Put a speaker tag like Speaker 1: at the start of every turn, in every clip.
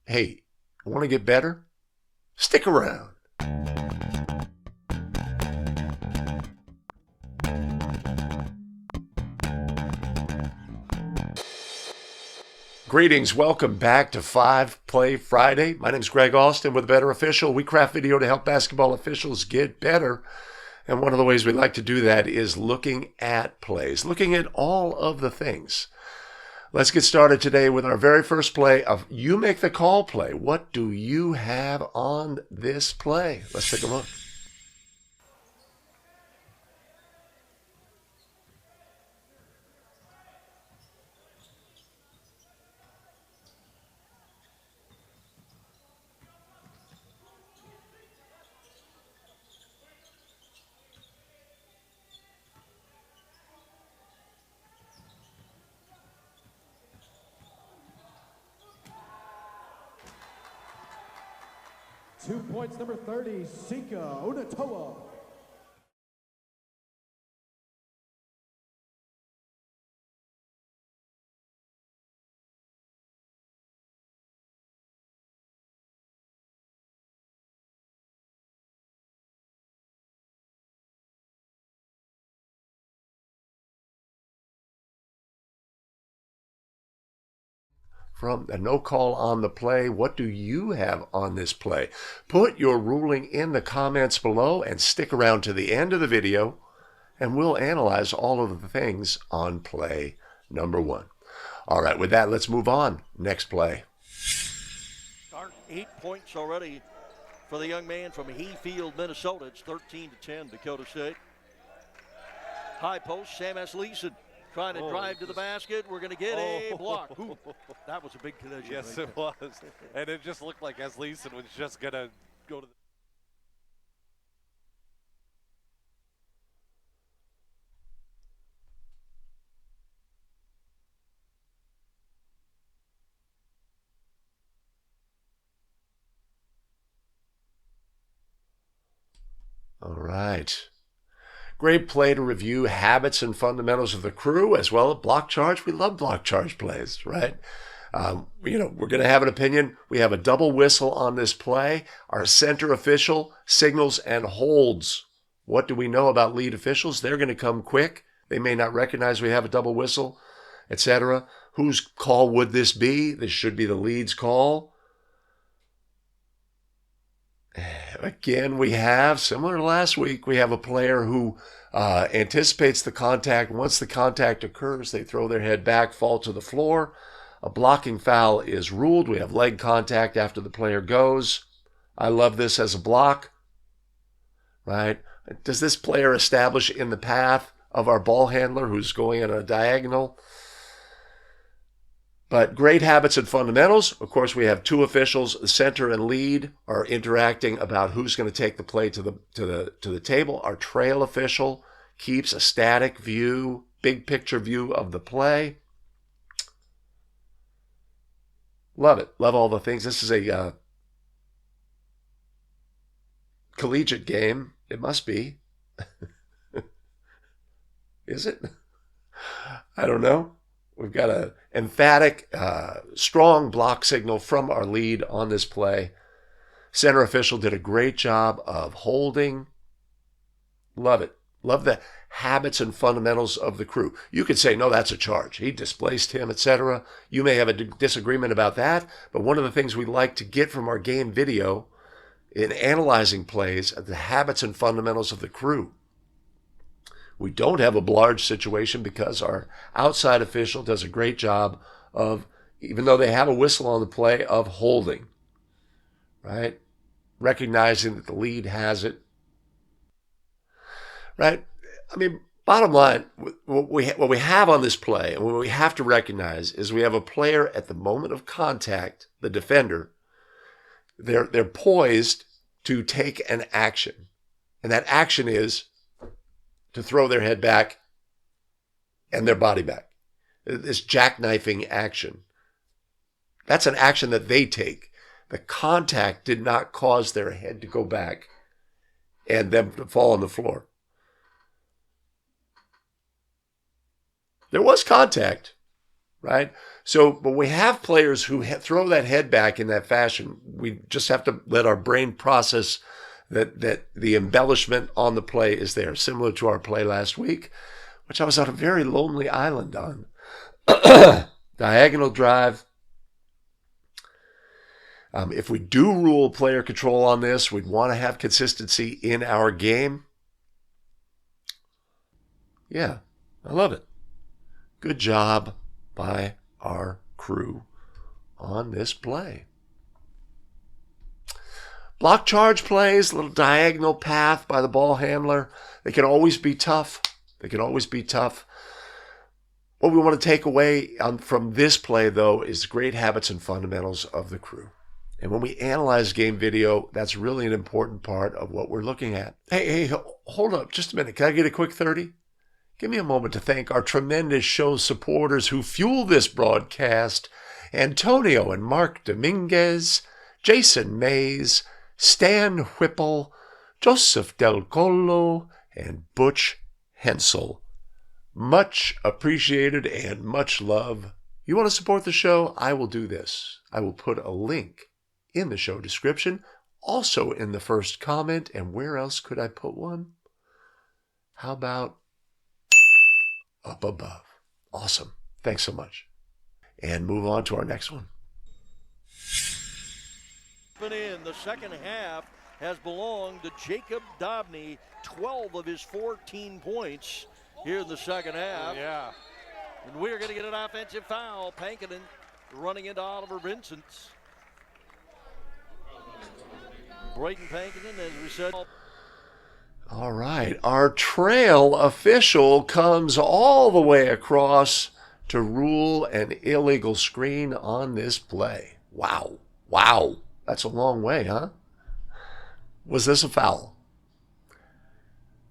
Speaker 1: Hey, want to get better? Stick around. Greetings, welcome back to 5 Play Friday. My name is Greg Austin with Better Official. We craft video to help basketball officials get better. And one of the ways we like to do that is looking at plays, looking at all of the things. Let's get started today with our very first play of You Make the Call play. What do you have on this play? Let's take a look.
Speaker 2: 2 points, number 30, Sika Onatoa.
Speaker 1: From a no call on the play, what do you have on this play? Put your ruling in the comments below and stick around to the end of the video, and we'll analyze all of the things on play number 1. All right, with that, let's move on. Next play.
Speaker 3: Start 8 points already for the young man from Hayfield, Minnesota. It's 13-10, Dakota State. High post, Sam Leeson trying to drive to the basket. We're going to get a block. Ooh, that was a big collision.
Speaker 4: Yes,
Speaker 3: right
Speaker 4: it was. And it just looked like Leeson was just going to go to the...
Speaker 1: All right. Great play to review habits and fundamentals of the crew, as well as block charge. We love block charge plays, right? We're going to have an opinion. We have a double whistle on this play. Our center official signals and holds. What do we know about lead officials? They're going to come quick. They may not recognize we have a double whistle, etc. Whose call would this be? This should be the lead's call. Again, we have, similar to last week, we have a player who anticipates the contact. Once the contact occurs, they throw their head back, fall to the floor. A blocking foul is ruled. We have leg contact after the player goes. I love this as a block, right? Does this player establish in the path of our ball handler who's going on a diagonal? But great habits and fundamentals. Of course, we have 2 officials. The center and lead are interacting about who's going to take the play to the table. Our trail official keeps a static view, big picture view of the play. Love it. Love all the things. This is a collegiate game. It must be. Is it? I don't know. We've got an emphatic, strong block signal from our lead on this play. Center official did a great job of holding. Love it. Love the habits and fundamentals of the crew. You could say, no, that's a charge. He displaced him, etc. You may have a disagreement about that, but one of the things we like to get from our game video in analyzing plays are the habits and fundamentals of the crew. We don't have a large situation because our outside official does a great job of, even though they have a whistle on the play, of holding, right? Recognizing that the lead has it, right? I mean, bottom line, what we have on this play and what we have to recognize is we have a player at the moment of contact, the defender, they're poised to take an action. And that action is to throw their head back and their body back. This jackknifing action. That's an action that they take. The contact did not cause their head to go back and them to fall on the floor. There was contact. right? So, but we have players who throw that head back in that fashion. We just have to let our brain process that the embellishment on the play is there, similar to our play last week, which I was on a very lonely island on. Diagonal drive. If we do rule player control on this, we'd want to have consistency in our game. Yeah, I love it. Good job by our crew on this play. Block charge plays, little diagonal path by the ball handler. They can always be tough. They can always be tough. What we want to take away from this play, though, is great habits and fundamentals of the crew. And when we analyze game video, that's really an important part of what we're looking at. Hey, hold up just a minute. Can I get a quick 30? Give me a moment to thank our tremendous show supporters who fuel this broadcast: Antonio and Mark Dominguez, Jason Mays, Stan Whipple, Joseph Del Colo, and Butch Hensel. Much appreciated and much love. You want to support the show? I will do this. I will put a link in the show description, also in the first comment, and where else could I put one? How about up above? Awesome. Thanks so much. And move on to our next one.
Speaker 3: In the second half has belonged to Jacob Dobney, 12 of his 14 points here in the second half.
Speaker 4: Yeah.
Speaker 3: And we're going to get an offensive foul. Pankinen running into Oliver Vincent. Braden Pankinen, as we said.
Speaker 1: All right. Our trail official comes all the way across to rule an illegal screen on this play. Wow. Wow. That's a long way, huh? Was this a foul?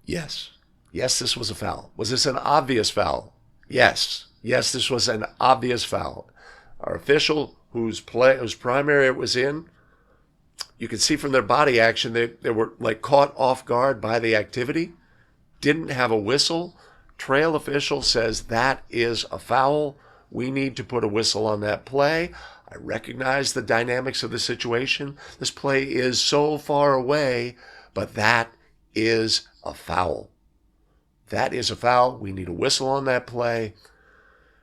Speaker 1: Yes. Yes, this was a foul. Was this an obvious foul? Yes. Yes, this was an obvious foul. Our official, whose primary it was in, you could see from their body action, they were like caught off guard by the activity, didn't have a whistle. Trail official says that is a foul. We need to put a whistle on that play. I recognize the dynamics of the situation. This play is so far away, but that is a foul. That is a foul. We need a whistle on that play,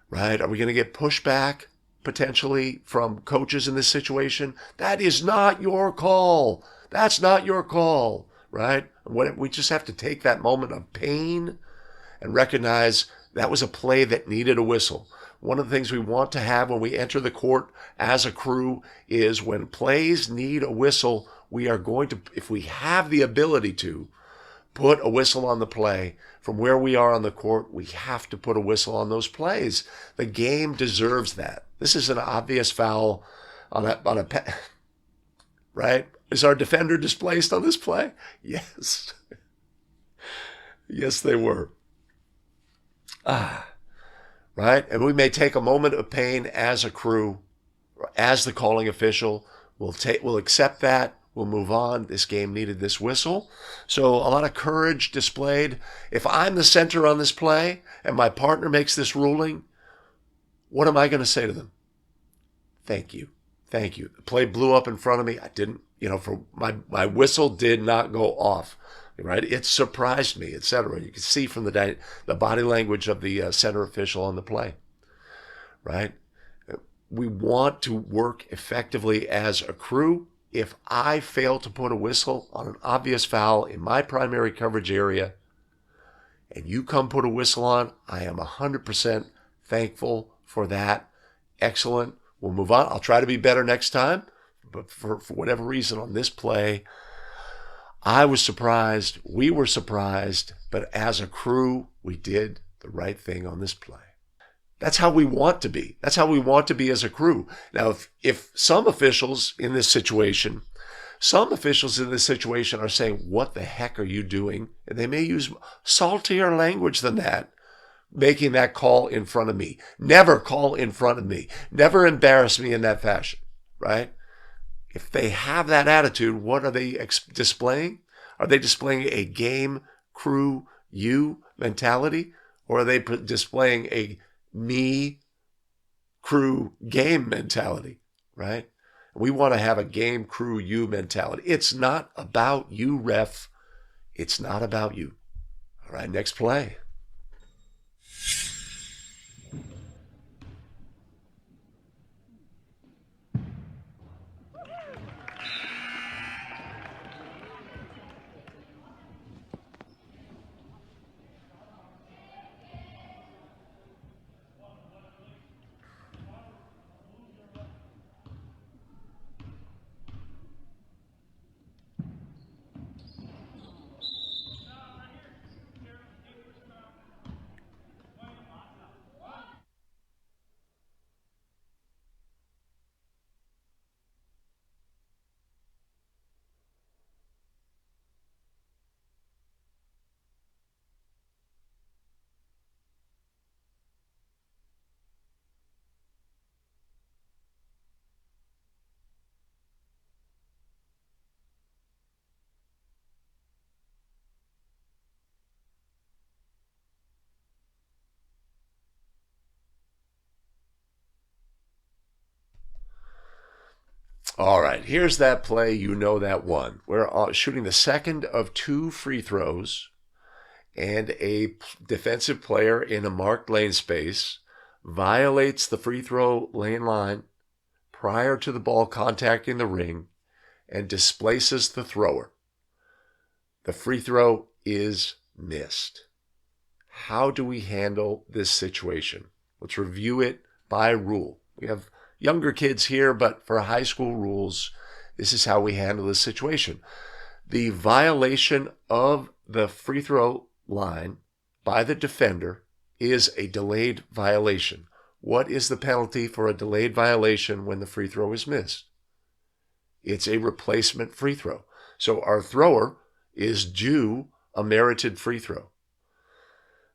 Speaker 1: right? Are we going to get pushback potentially from coaches in this situation? That is not your call. That's not your call, right? We just have to take that moment of pain and recognize that was a play that needed a whistle. One of the things we want to have when we enter the court as a crew is when plays need a whistle, we are going to, if we have the ability to, put a whistle on the play. From where we are on the court, we have to put a whistle on those plays. The game deserves that. This is an obvious foul on a right? Is our defender displaced on this play? Yes. Yes, they were. Right? And we may take a moment of pain as a crew, as the calling official. We'll accept that. We'll move on. This game needed this whistle. So a lot of courage displayed. If I'm the center on this play and my partner makes this ruling, what am I going to say to them? Thank you. Thank you. The play blew up in front of me. I didn't, for my whistle did not go off. Right? It surprised me, etc. You can see from the body language of the center official on the play. Right? We want to work effectively as a crew. If I fail to put a whistle on an obvious foul in my primary coverage area and you come put a whistle on, I am 100% thankful for that. Excellent. We'll move on. I'll try to be better next time. But for whatever reason on this play, I was surprised. We were surprised. But as a crew, we did the right thing on this play. That's how we want to be. That's how we want to be as a crew. Now, if some officials in this situation are saying, what the heck are you doing? And they may use saltier language than that, making that call in front of me. Never call in front of me. Never embarrass me in that fashion, right? If they have that attitude, what are they displaying? Are they displaying a game, crew, you mentality? Or are they displaying a me crew game mentality, right? We want to have a game crew you mentality. It's not about you, ref. It's not about you. All right, next play. All right, here's that play. You know that one. We're shooting the second of 2 free throws, and a defensive player in a marked lane space violates the free throw lane line prior to the ball contacting the ring and displaces the thrower. The free throw is missed. How do we handle this situation? Let's review it by rule. We have younger kids here, but for high school rules, this is how we handle this situation. The violation of the free throw line by the defender is a delayed violation. What is the penalty for a delayed violation when the free throw is missed? It's a replacement free throw. So our thrower is due a merited free throw.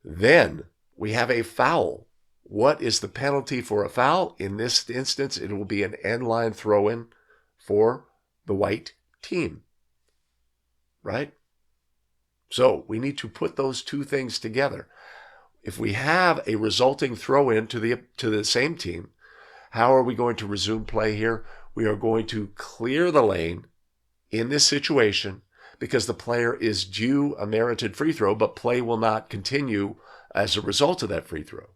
Speaker 1: Then we have a foul. What is the penalty for a foul? In this instance, it will be an end line throw-in for the white team, right? So we need to put those two things together. If we have a resulting throw-in to the same team, how are we going to resume play here? We are going to clear the lane in this situation because the player is due a merited free throw, but play will not continue as a result of that free throw.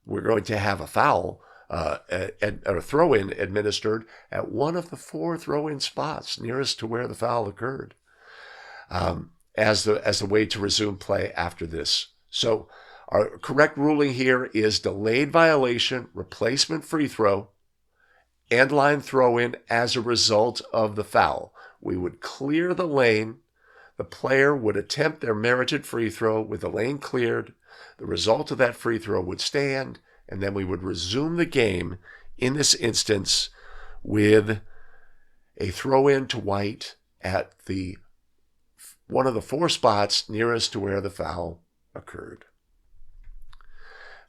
Speaker 1: We're going to have a foul, a throw-in administered at one of the 4 throw-in spots nearest to where the foul occurred, as the way to resume play after this. So our correct ruling here is delayed violation, replacement free throw, end line throw-in as a result of the foul. We would clear the lane. The player would attempt their merited free throw with the lane cleared. The result of that free throw would stand, and then we would resume the game, in this instance, with a throw-in to white at one of the 4 spots nearest to where the foul occurred.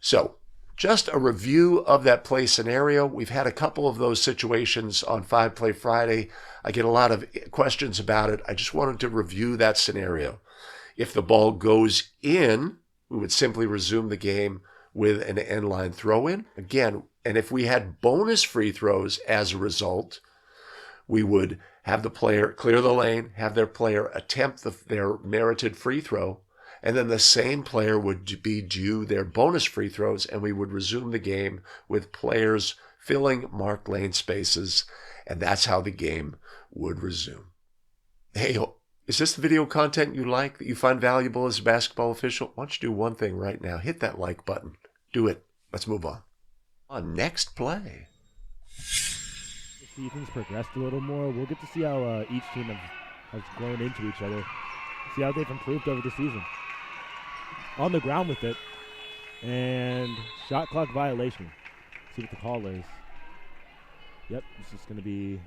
Speaker 1: So, just a review of that play scenario. We've had a couple of those situations on 5 Play Friday. I get a lot of questions about it. I just wanted to review that scenario. If the ball goes in, we would simply resume the game with an end line throw-in. Again, and if we had bonus free throws as a result, we would have the player clear the lane, have their player attempt their merited free throw, and then the same player would be due their bonus free throws, and we would resume the game with players filling marked lane spaces, and that's how the game would resume. Hey, is this the video content you like, that you find valuable as a basketball official? Why don't you do one thing right now? Hit that like button. Do it. Let's move on. On next play.
Speaker 5: See things progressed a little more. We'll get to see how each team has grown into each other. See how they've improved over the season. On the ground with it. And shot clock violation. See what the call is. Yep, this is going to be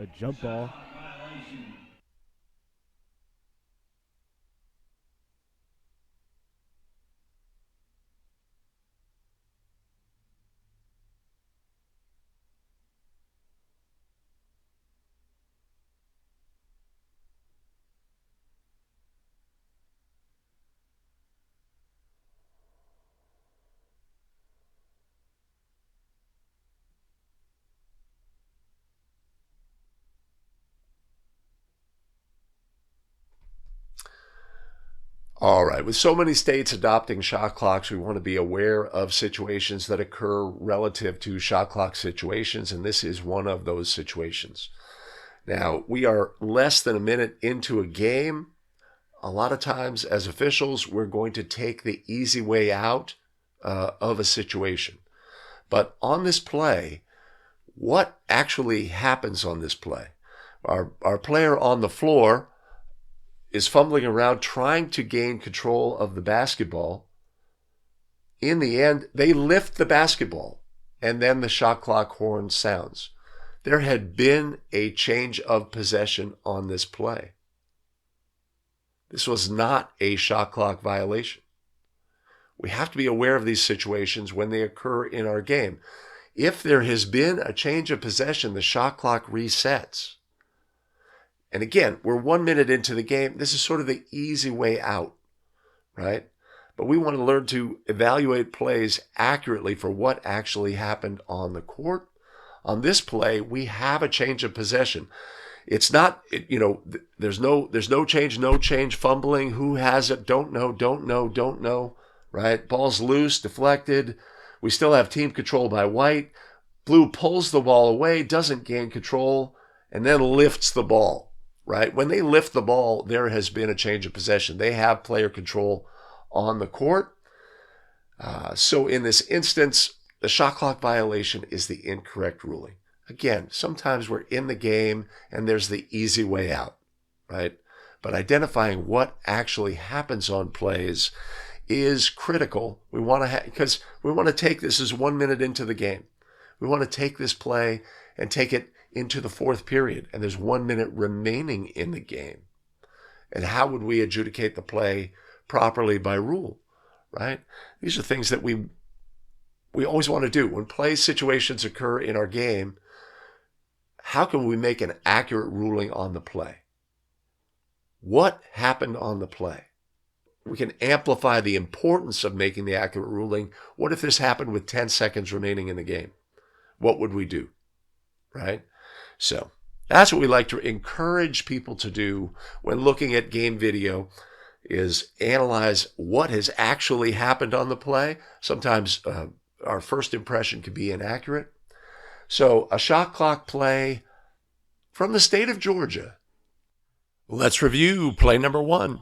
Speaker 5: a jump ball.
Speaker 1: All right. With so many states adopting shot clocks, we want to be aware of situations that occur relative to shot clock situations, and this is one of those situations. Now, we are less than a minute into a game. A lot of times, as officials, we're going to take the easy way out of a situation. But on this play, what actually happens on this play? Our player on the floor is fumbling around trying to gain control of the basketball. In the end, they lift the basketball, and then the shot clock horn sounds. There had been a change of possession on this play. This was not a shot clock violation. We have to be aware of these situations when they occur in our game. If there has been a change of possession, the shot clock resets. And again, we're 1 minute into the game. This is sort of the easy way out, right? But we want to learn to evaluate plays accurately for what actually happened on the court. On this play, we have a change of possession. It's not, there's no change, fumbling. Who has it? Don't know, right? Ball's loose, deflected. We still have team control by white. Blue pulls the ball away, doesn't gain control, and then lifts the ball, right? When they lift the ball, there has been a change of possession. They have player control on the court. So in this instance, the shot clock violation is the incorrect ruling. Again, sometimes we're in the game and there's the easy way out, right? But identifying what actually happens on plays is critical. We want to because we want to take this as 1 minute into the game. We want to take this play and take it into the fourth period, and there's 1 minute remaining in the game. And how would we adjudicate the play properly by rule, right? These are things that we always want to do. When play situations occur in our game, how can we make an accurate ruling on the play? What happened on the play? We can amplify the importance of making the accurate ruling. What if this happened with 10 seconds remaining in the game? What would we do, right? So that's what we like to encourage people to do when looking at game video, is analyze what has actually happened on the play. Sometimes our first impression can be inaccurate. So a shot clock play from the state of Georgia. Let's review play number 1.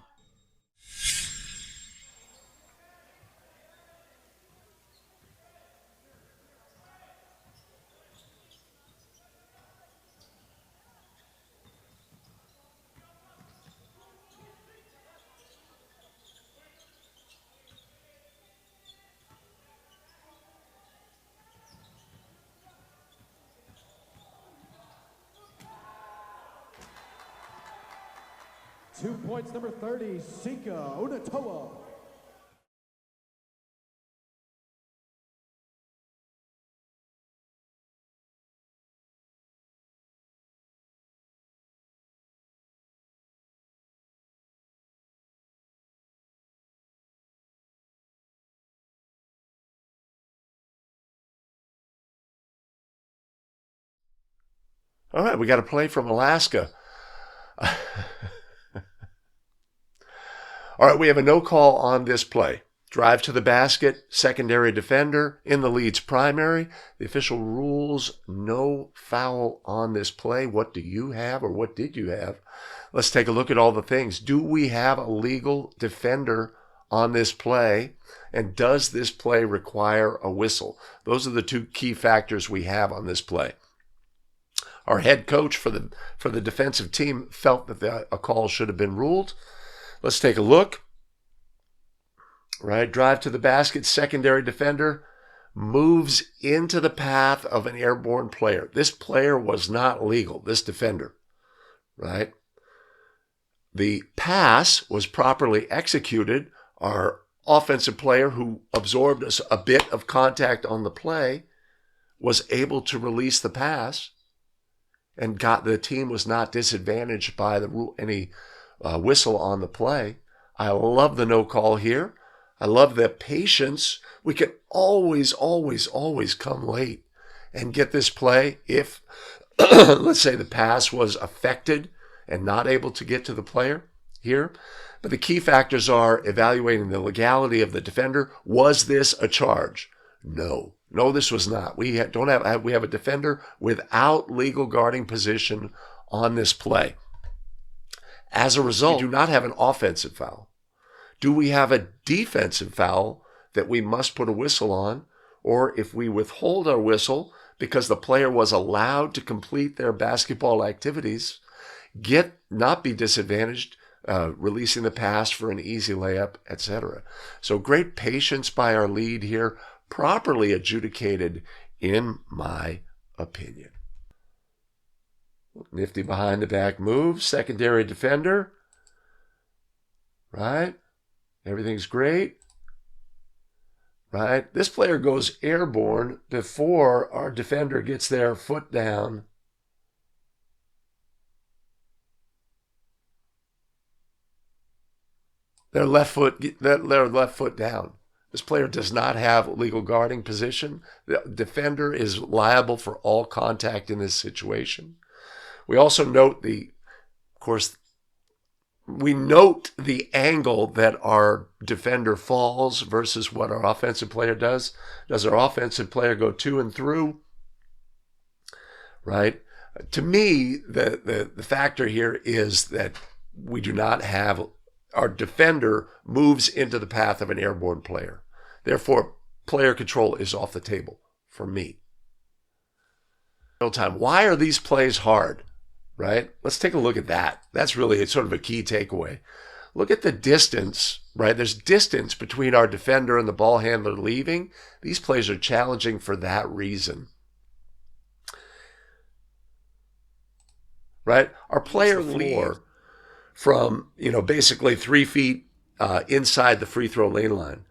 Speaker 2: Two points, number 30, Sika Unatoa.
Speaker 1: All right, we got a play from Alaska. All right, we have a no call on this play. Drive to the basket, secondary defender in the lead's primary. The official rules no foul on this play. What do you have, or what did you have? Let's take a look at all the things. Do we have a legal defender on this play? And does this play require a whistle? Those are the two key factors we have on this play. Our head coach for the defensive team felt that a call should have been ruled. Let's take a look. Right, drive to the basket, secondary defender moves into the path of an airborne player. This player was not legal, this defender, right? The pass was properly executed. Our offensive player, who absorbed a bit of contact on the play, was able to release the pass, and the team was not disadvantaged by any whistle on the play. I love the no call here. I love the patience. We can always come late and get this play if, let's say, the pass was affected and not able to get to the player here. But the key factors are evaluating the legality of the defender. Was this a charge? No. No, this was not. We have a defender without legal guarding position on this play. As a result, we do not have an offensive foul. Do we have a defensive foul that we must put a whistle on? Or if we withhold our whistle because the player was allowed to complete their basketball activities, not be disadvantaged, releasing the pass for an easy layup, etc. So great patience by our lead here, properly adjudicated in my opinion. Nifty behind the back move, secondary defender, right? Everything's great, right? This player goes airborne before our defender gets their foot down. Their left foot down. This player does not have legal guarding position. The defender is liable for all contact in this situation. We also note we note the angle that our defender falls versus what our offensive player does. Does our offensive player go to and through? Right? To me, the factor here is that we do not have, our defender moves into the path of an airborne player. Therefore, player control is off the table for me. Why are these plays hard? Right? Let's take a look at that. That's really sort of a key takeaway. Look at the distance, right? There's distance between our defender and the ball handler leaving. These plays are challenging for that reason. Right? Our player leaves from, basically 3 feet inside the free throw lane line.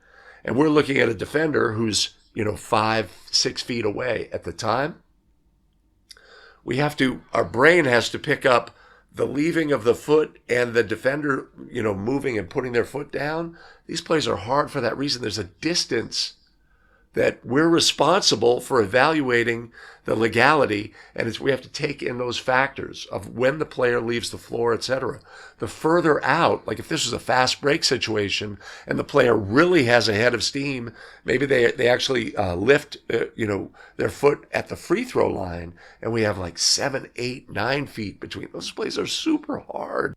Speaker 1: And we're looking at a defender who's, 5-6 feet away at the time. Our brain has to pick up the leaving of the foot and the defender, moving and putting their foot down. These plays are hard for that reason. There's a distance that we're responsible for evaluating the legality, and we have to take in those factors of when the player leaves the floor, etc. The further out, like if this was a fast break situation and the player really has a head of steam, maybe they actually lift their foot at the free throw line, and we have like 7, 8, 9 feet between. Those plays are super hard.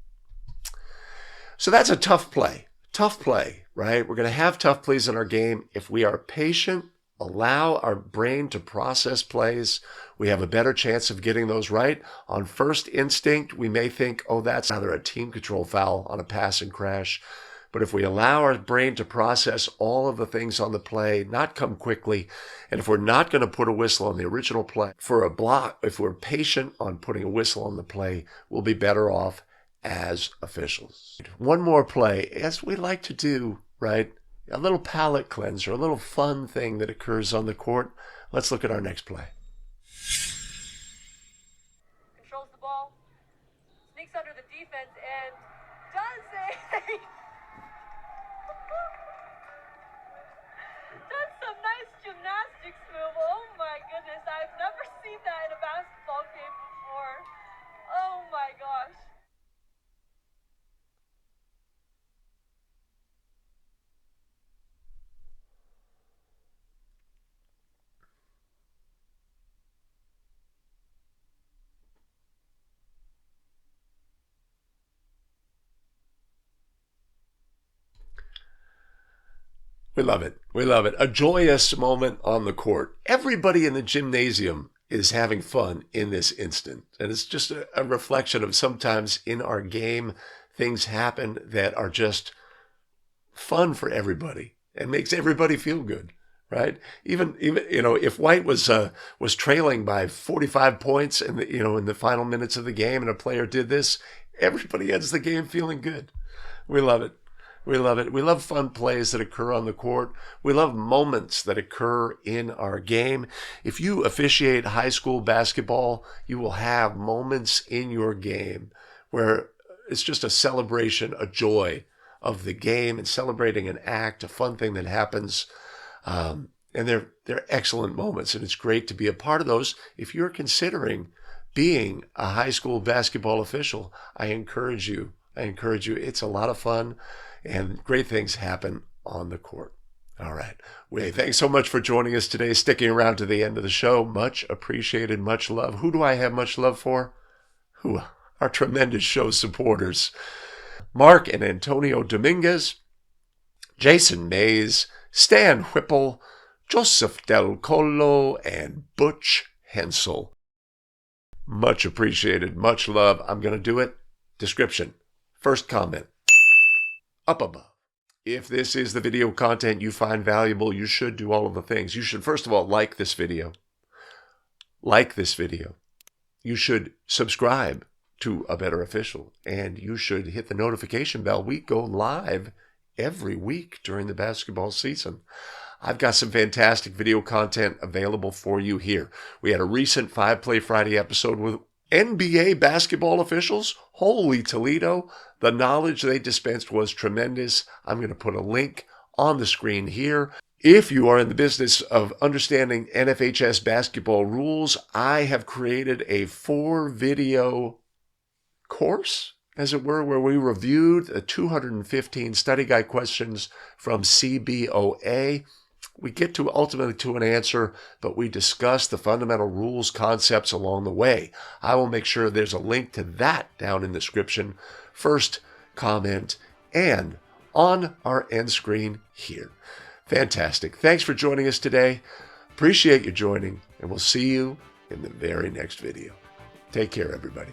Speaker 1: So that's a tough play. Tough play, right? We're going to have tough plays in our game. If we are patient, allow our brain to process plays, we have a better chance of getting those right. On first instinct, we may think, that's rather a team control foul on a pass and crash. But if we allow our brain to process all of the things on the play, not come quickly, and if we're not going to put a whistle on the original play for a block, if we're patient on putting a whistle on the play, we'll be better off as officials. One more play, as we like to do, right? A little palate cleanser, a little fun thing that occurs on the court. Let's look at our next play.
Speaker 6: Controls the ball, sneaks under the defense, and does does some nice gymnastics move. Oh my goodness, I've never seen that in a basketball game before. Oh my gosh.
Speaker 1: We love it. We love it. A joyous moment on the court. Everybody in the gymnasium is having fun in this instant. And it's just a reflection of sometimes in our game, things happen that are just fun for everybody and makes everybody feel good, right? Even if White was trailing by 45 points in the final minutes of the game and a player did this, everybody ends the game feeling good. We love it. We love it. We love fun plays that occur on the court. We love moments that occur in our game. If you officiate high school basketball, you will have moments in your game where it's just a celebration, a joy of the game and celebrating an act, a fun thing that happens. And they're excellent moments, and it's great to be a part of those. If you're considering being a high school basketball official, I encourage you I encourage you. It's a lot of fun, and great things happen on the court. All right. Wei, thanks so much for joining us today, sticking around to the end of the show. Much appreciated, much love. Who do I have much love for? Who? Our tremendous show supporters. Mark and Antonio Dominguez, Jason Mays, Stan Whipple, Joseph Del Collo, and Butch Hensel. Much appreciated, much love. I'm going to do it. Description. First comment. Up above. If this is the video content you find valuable, you should do all of the things. You should, first of all, like this video. Like this video. You should subscribe to A Better Official, and you should hit the notification bell. We go live every week during the basketball season. I've got some fantastic video content available for you here. We had a recent 5-Play Friday episode with NBA basketball officials. Holy Toledo. The knowledge they dispensed was tremendous. I'm going to put a link on the screen here. If you are in the business of understanding NFHS basketball rules, I have created a 4-video course, as it were, where we reviewed the 215 study guide questions from CBOA. We get ultimately to an answer, but we discuss the fundamental rules, concepts along the way. I will make sure there's a link to that down in the description, first comment, and on our end screen here. Fantastic. Thanks for joining us today. Appreciate you joining, and we'll see you in the very next video. Take care, everybody.